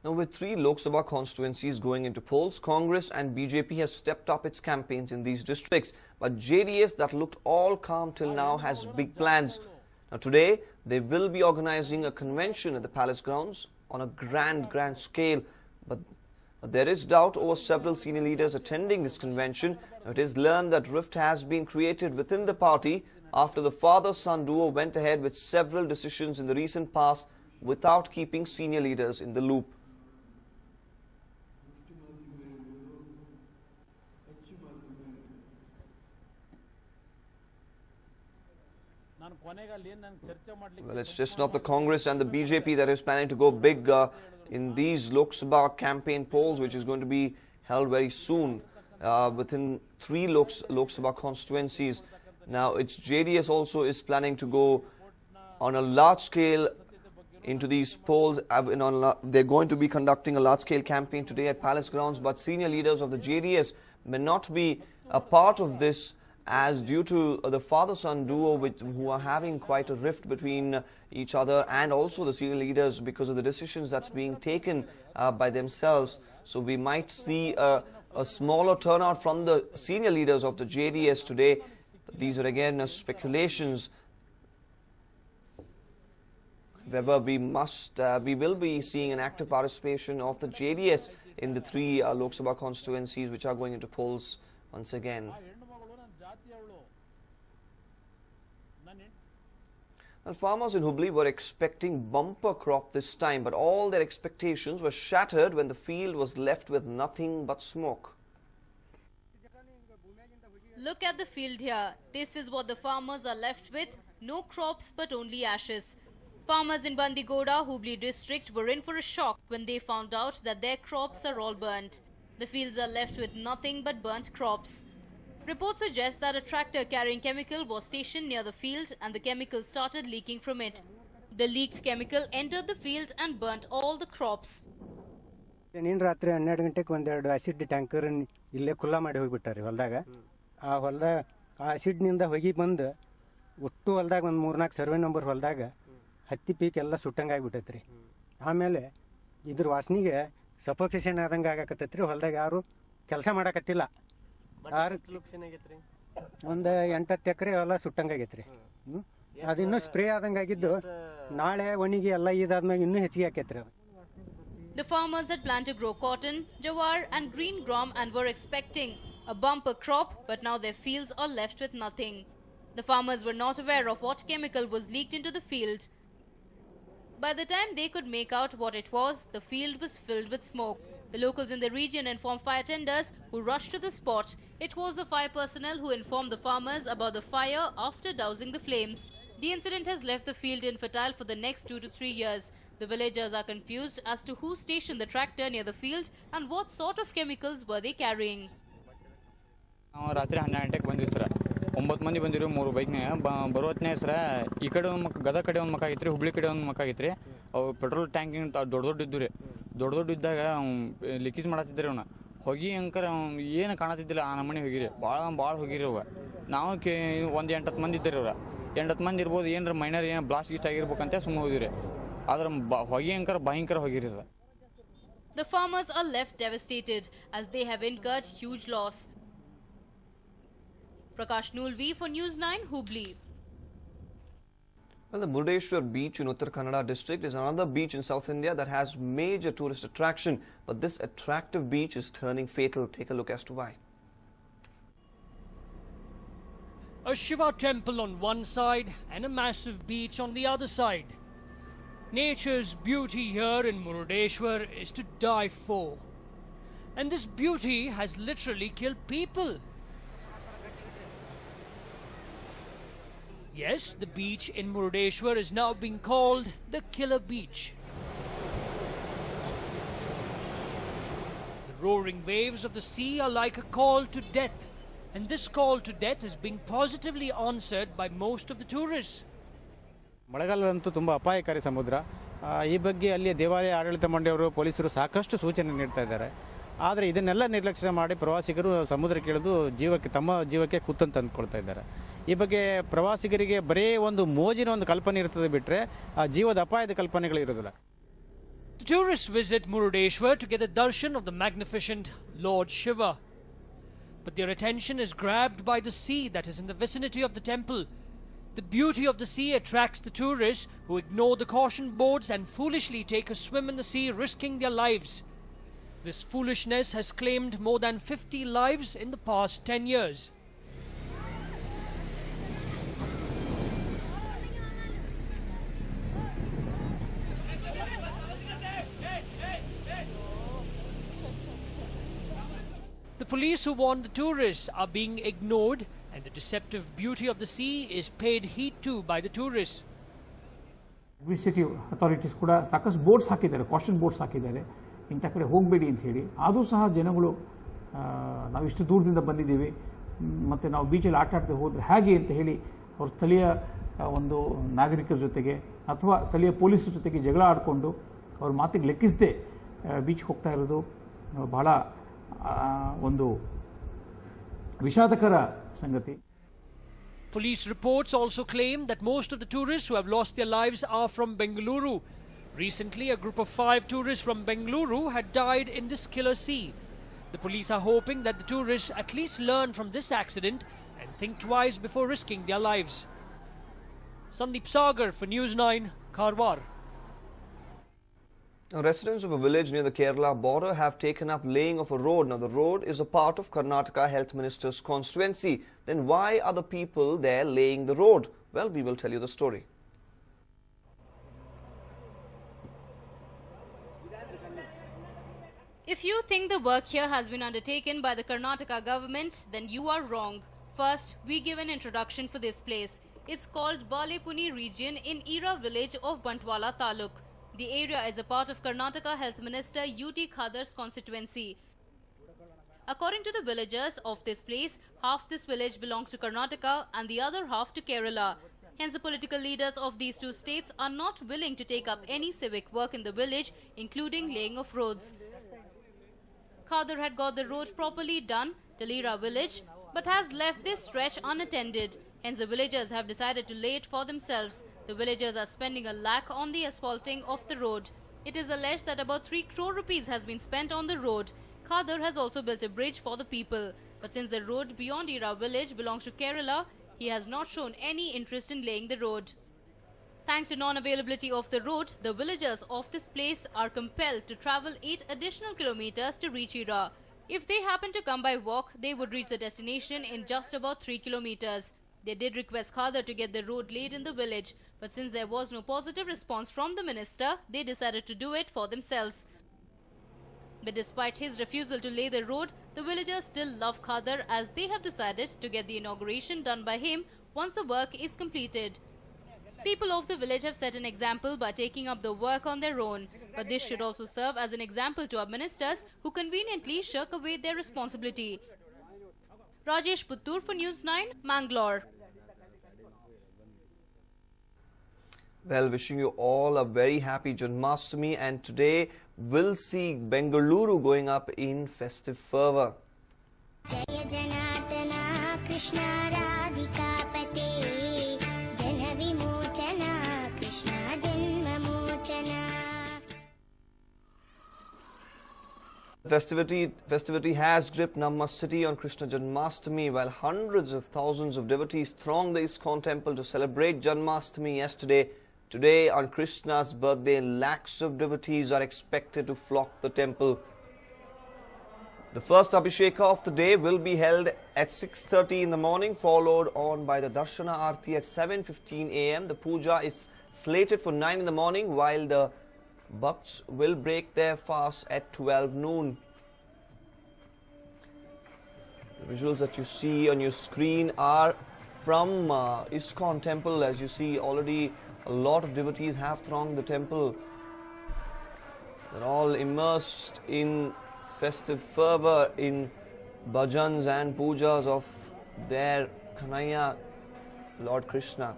Now, with 3 Lok Sabha constituencies going into polls, Congress and BJP have stepped up its campaigns in these districts. But JDS, that looked all calm till now, has big plans. Now, today, they will be organizing a convention at the palace grounds on a grand scale. But there is doubt over several senior leaders attending this convention. Now, it is learned that rift has been created within the party after the father-son duo went ahead with several decisions in the recent past without keeping senior leaders in the loop. Well, it's just not the Congress and the BJP that is planning to go big in these Lok Sabha campaign polls, which is going to be held very soon within 3 Lok Sabha constituencies. Now, it's JDS also is planning to go on a large scale into these polls. They're going to be conducting a large-scale campaign today at Palace Grounds, but senior leaders of the JDS may not be a part of this, as due to the father-son duo who are having quite a rift between each other, and also the senior leaders because of the decisions that's being taken by themselves. So we might see a smaller turnout from the senior leaders of the JDS today. But these are again speculations. However, we will be seeing an active participation of the JDS in the 3 Lok Sabha constituencies which are going into polls once again. And farmers in Hubli were expecting bumper crop this time, but all their expectations were shattered when the field was left with nothing but smoke. Look at the field here. This is what the farmers are left with. No crops but only ashes. Farmers in Bandigoda, Hubli district were in for a shock when they found out that their crops are all burnt. The fields are left with nothing but burnt crops. Reports suggest that a tractor carrying chemical was stationed near the field and the chemical started leaking from it. The leaked chemical entered the field and burnt all the crops. ರಾತ್ರಿ 12 ಗಂಟೆಗೆ ಒಂದೆರಡು acid tanker ಇಲ್ಲೇ ಖುಲ್ಲಾ ಮಾಡಿ ಹೋಗಿಬಿಟ್ಟಾರೆ ಹೊಲದಾಗ. ಆ ಹೊಲದಾಗ acid ನಿಂದ ಹೋಗಿ ಬಂದು ಒಟ್ಟು ಹೊಲದಾಗ ಒಂದು 3-4 ಸರ್ವೆ ನಂಬರ್ ಹೊಲದಾಗ ಹತ್ತಿ ಪೀಕ್ ಎಲ್ಲ ಸುಟ್ಟಂಗೆ ಆಗಿಬಿಟ್ಟೈತ್ರಿ. ಆಮೇಲೆ ಇದ್ರ ವಾಸನೆಗೆ ಸಫೋಕೇಶನ್ ಆದಂಗೆ ಆಗಕತ್ತೈತ್ರಿ. ಹೊಲದಾಗ ಯಾರು ಕೆಲಸ ಮಾಡಕತ್ತಿಲ್ಲ. ಒಂದು 8-10 ಎಕರೆ ಹೊಲ ಸುಟ್ಟಂಗಾಗೈತ್ರಿ. ಅದಿನ್ನೂ ಸ್ಪ್ರೇ ಆದಂಗೆ ಆಗಿದ್ದು ನಾಳೆ ಒಣಗಿ ಎಲ್ಲ ಇದಾದ್ಮೇಲೆ ಇನ್ನೂ ಹೆಚ್ಚಿಗೆ ಆಕೈತ್ರಿ ಅದು. The farmers had planned to grow cotton, jawar and green gram and were expecting a bumper crop, but now their fields are left with nothing. The farmers were not aware of what chemical was leaked into the field. By the time they could make out what it was, the field was filled with smoke. The locals in the region informed fire tenders who rushed to the spot. It was the fire personnel who informed the farmers about the fire after dousing the flames. The incident has left the field infertile for the next 2 to 3 years. The villagers are confused as to who stationed the tractor near the field and what sort of chemicals were they carrying. ರಾತ್ರಿ 12 ಗಂಟೆಗೆ ಬಂದಿವಿ sir. 9 ಮಂದಿ ಬಂದಿರು, 3 ಬೈಕ್ನಾಗ ಬರೋತ್ನೇ ಸರ. ಈ ಕಡೆ ಒಂದು ಗದಗ ಕಡೆ ಒಂದು ಮಕ್ಕ ಆಗಿತ್ತು ರೀ, ಹುಬ್ಳಿ ಕಡೆ ಒಂದು ಮಕ್ಕ ಆಗಿತ್ತು ರೀ. ಅವು ಪೆಟ್ರೋಲ್ ಟ್ಯಾಂಕಿಂಗ್ ದೊಡ್ಡ ಇದ್ದು ರೀ. ದೊಡ್ಡ ಇದ್ದಾಗ ಲೀಕೇಜ್ ಮಾಡತ್ತಿದ್ರಿ. ಅವನ್ನ ಹೊಗೆ ಅಂಕರ ಏನು ಕಾಣತಿದ್ದಿಲ್ಲ, ಆ ನಮ್ಮನೆ ಹೋಗಿರಿ. ಭಾಳ ಹೋಗಿರಿ ಅವ. ನಾವು ಒಂದು 8-10 ಮಂದಿ ಇದ್ದೀರಿ. ಅವ್ರ 8-10 ಮಂದಿ ಇರ್ಬೋದು. ಏನಾರ ಮೈನರ್ ಏನು ಬ್ಲಾಸ್ಟ್ ಗೀಸ್ಟ್ ಆಗಿರ್ಬೇಕಂತ ಸುಮ್ಮನೆ ಹೋಗಿರಿ. ಆದ್ರೆ ಹೊಗೆ ಅಂಕರ ಭಯಂಕರ ಹೋಗಿರಿ. The farmers are left devastated as they have incurred huge loss. Prakash Nulvi for News9, Hubli. Well, the Murdeshwar beach in Uttar Kannada district is another beach in South India that has major tourist attraction. But this attractive beach is turning fatal. Take a look as to why. A Shiva temple on one side and a massive beach on the other side. Nature's beauty here in Murdeshwar is to die for. And this beauty has literally killed people. Yes, the beach in Murdeshwar is now being called the Killer Beach. The roaring waves of the sea are like a call to death, and this call to death is being positively answered by most of the tourists. ಮಳೆಗಾಲದಂತೂ ತುಂಬ ಅಪಾಯಕಾರಿ ಸಮುದ್ರ. ಈ ಬಗ್ಗೆ ಅಲ್ಲಿ ದೇವಾಲಯ ಆಡಳಿತ ಮಂಡಳಿಯವರು ಪೊಲೀಸರು ಸಾಕಷ್ಟು ಸೂಚನೆ ನೀಡ್ತಾ ಇದ್ದಾರೆ. ಆದರೆ ಇದನ್ನೆಲ್ಲ ನಿರ್ಲಕ್ಷ್ಯ ಮಾಡಿ ಪ್ರವಾಸಿಗರು ಸಮುದ್ರಕ್ಕೆ ಇಳಿದು ತಮ್ಮ ಜೀವಕ್ಕೆ ಕುತ್ತಂತ ಅಂದ್ಕೊಳ್ತಾ ಇದ್ದಾರೆ. ಈ ಬಗ್ಗೆ ಪ್ರವಾಸಿಗರಿಗೆ ಬರೇ ಒಂದು ಮೋಜಿನ ಒಂದು ಕಲ್ಪನೆ ಇರ್ತದೆ ಬಿಟ್ಟರೆ ಆ ಜೀವದ ಅಪಾಯದ ಕಲ್ಪನೆಗಳು ಇರೋದಿಲ್ಲ. The tourists visit Murudeshwar to get a darshan of the magnificent Lord Shiva. But their attention is grabbed by the sea that is in the vicinity of the temple. The beauty of the sea attracts the tourists, who ignore the caution boards and foolishly take a swim in the sea, risking their lives. This foolishness has claimed more than 50 lives in the past 10 years. The police who warned the tourists are being ignored, and the deceptive beauty of the sea is paid heed to by the tourists. Administrative authorities ಕೂಡ ಸಾಕಷ್ಟು boards ಹಾಕಿದ್ದಾರೆ, caution boards ಹಾಕಿದ್ದಾರೆ, ಇಂಥ ಕಡೆ ಹೋಗಬೇಡಿ ಅಂತ ಹೇಳಿ. ಆದರೂ ಸಹ ಜನಗಳು ನಾವು ಇಷ್ಟು ದೂರದಿಂದ ಬಂದಿದ್ದೀವಿ ಮತ್ತು ನಾವು ಬೀಚಲ್ಲಿ ಆಟ ಆಡ್ತಾ ಹೋದರೆ ಹೇಗೆ ಅಂತ ಹೇಳಿ ಅವ್ರ ಸ್ಥಳೀಯ ಒಂದು ನಾಗರಿಕರ ಜೊತೆಗೆ ಅಥವಾ ಸ್ಥಳೀಯ ಪೊಲೀಸರ ಜೊತೆಗೆ ಜಗಳ ಆಡಿಕೊಂಡು ಅವ್ರ ಮಾತಿಗೆ ಲೆಕ್ಕಿಸದೆ ಬೀಚ್ಗೆ ಹೋಗ್ತಾ ಇರೋದು ಬಹಳ ಒಂದು ವಿಷಾದಕರ ಸಂಗತಿ. Police reports also claim that most of the tourists who have lost their lives are from Bengaluru. Recently, a group of 5 tourists from Bengaluru had died in this killer sea. The police are hoping that the tourists at least learn from this accident and think twice before risking their lives. Sandeep Sagar for News9, Karwar. Now, residents of a village near the Kerala border have taken up laying of a road. Now, the road is a part of Karnataka Health Minister's constituency. Then why are the people there laying the road? Well, we will tell you the story. If you think the work here has been undertaken by the Karnataka government, then you are wrong. First, we give an introduction for this place. It's called Balepuni region in Ira village of Bantwala Taluk. The area is a part of Karnataka Health Minister UT Khadar's constituency. According to the villagers of this place, half this village belongs to Karnataka and the other half to Kerala. Hence, the political leaders of these two states are not willing to take up any civic work in the village, including laying of roads. Khadar had got the road properly done till Ira village, but has left this stretch unattended. Hence, the villagers have decided to lay it for themselves. The villagers are spending a lakh on the asphalting of the road. It is alleged that about 3 crore rupees has been spent on the road. Khadar has also built a bridge for the people. But since the road beyond Ira village belongs to Kerala, he has not shown any interest in laying the road. Thanks to non-availability of the road, the villagers of this place are compelled to travel 8 additional kilometers to reach Ira. If they happen to come by walk, they would reach the destination in just about 3 kilometers. They did request Khadar to get the road laid in the village, but since there was no positive response from the minister, they decided to do it for themselves. But despite his refusal to lay the road, the villagers still love Khadar as they have decided to get the inauguration done by him once the work is completed. People of the village have set an example by taking up the work on their own, but this should also serve as an example to our ministers who conveniently shirk away their responsibility. Rajesh Puttur for News9, Mangalore. Well, wishing you all a very happy Janmashtami, and today we'll see Bengaluru going up in festive fervor. Jaya Janardana Krishna Radhikapate Jana Vimochana Krishna Janma Mochana. Festivity has gripped Namma city on Krishna Janmashtami, while hundreds of thousands of devotees thronged the ISKCON temple to celebrate Janmashtami yesterday. Today, on Krishna's birthday, lakhs of devotees are expected to flock the temple. The first Abhisheka of the day will be held at 6:30 in the morning, followed on by the Darshana Aarti at 7:15 a.m. The puja is slated for 9 in the morning, while the Bhakts will break their fast at 12 noon. The visuals that you see on your screen are from ISKCON temple. As you see, already a lot of devotees have thronged the temple. They're all immersed in festive fervor, in bhajans and pujas of their Kanhaiya, Lord Krishna.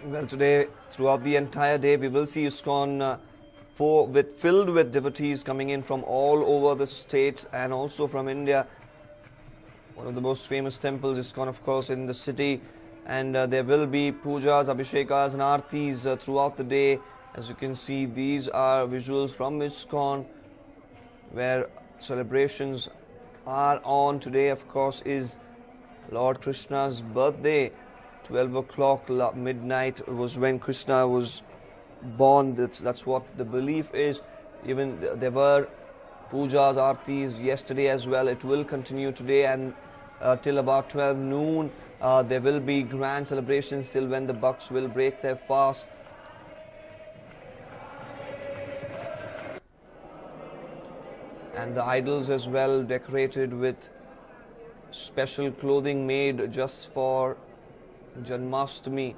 Well, today, throughout the entire day, we will see ISKCON filled with devotees coming in from all over the state and also from India. One of the most famous temples, ISKCON, of course, in the city. And there will be pujas, abhishekas and aartis throughout the day. As you can see, these are visuals from ISKCON, where celebrations are on. Today, of course, is Lord Krishna's birthday. 12 o'clock midnight was when Krishna was born. That's what the belief is. Even there were pujas, aartis yesterday as well. It will continue today and till about 12 noon. There will be grand celebrations till when the Bhakts will break their fast. And the idols as well, decorated with special clothing made just for Janmashtami.